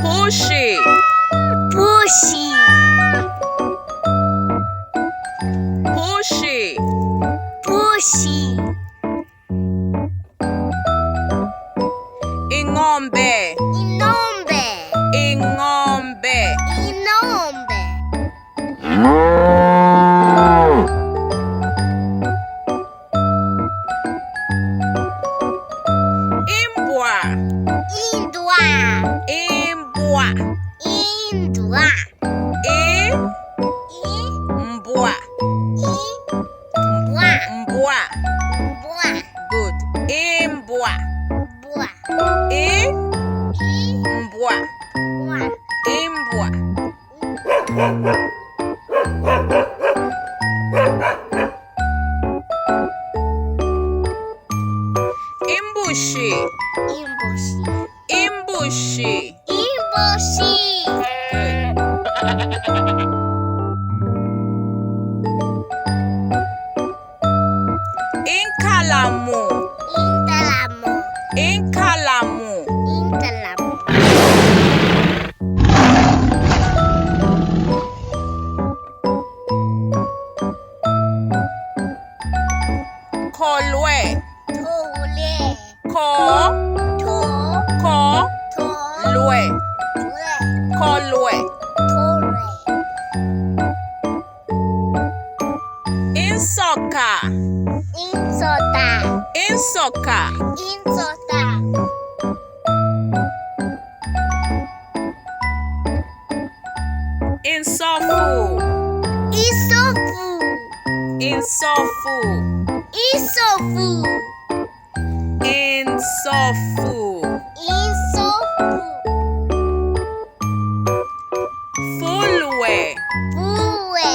pushi, pushi, pushi, pushi, ingombe, inombe, ingombe, inombe, imbwa, indwa, imbwa, indwa, imbwa, imbwa, mbwa. mbwa, Good. Imbwa, mbwa, imbwa, mbwa, imbwa. Imbushi, imbushi, imbushi. imbushi, Good. Inkalamu, inkalamu, inkalamu. inkalamu, Kolwe, tole, ko, to, lwe, tole, kolwe. tole, Insoka, insota, insoka. insota, Insofu, isofu, insofu, isofu, insofu. isofu, Fulwe, fulwe,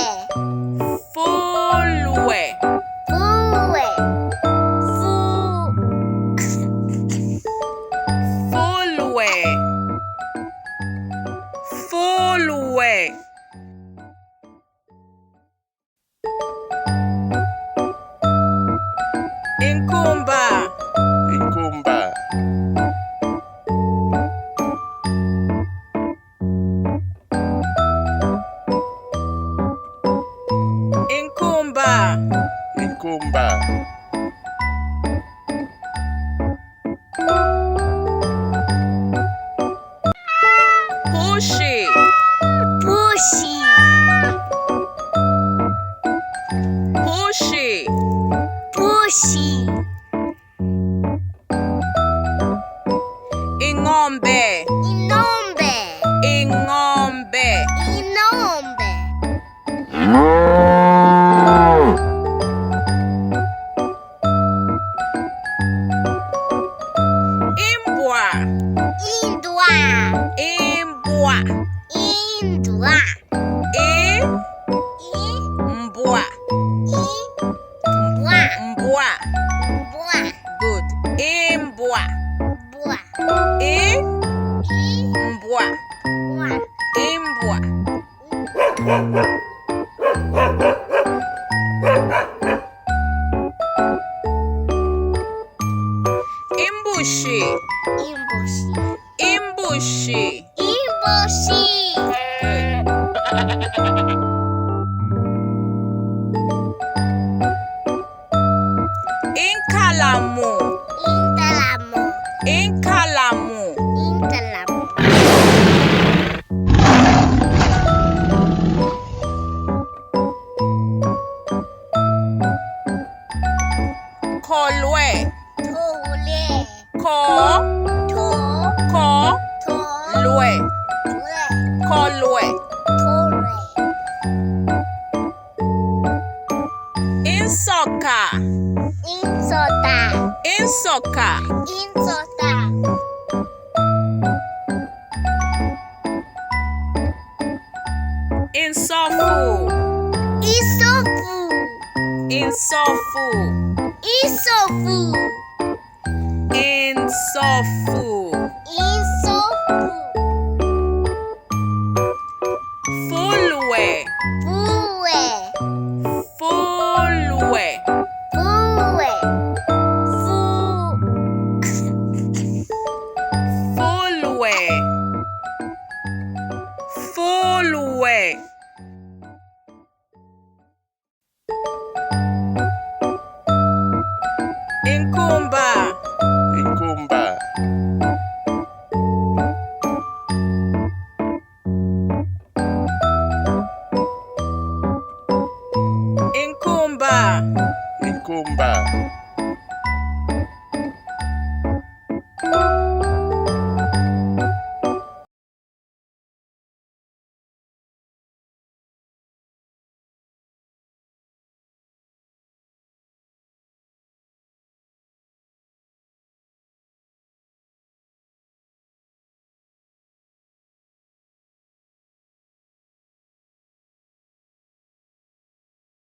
fulwe, fulwe, fulwe, fulwe. Inkumba, inkumba, inkumba, inkumba, pushi, pushi, pushi, pushi, ingombe, inombe, ingombe, inombe, imbwa, indwa, imbwa, indwa, imbwa, imbwa, mbwa. mbwa, Good. Imbwa, mbwa, imbwa, mbwa, imbwa. Imbushi, imbushi, imbushi. imbushi, Good. Inkalamu, inkalamu, inkalamu. inkalamu, Kolwe, tole, ko, to, lwe, tole, kolwe. tole, Insoka, insota, insoka. insota, Insofu, isofu, insofu, isofu, insofu.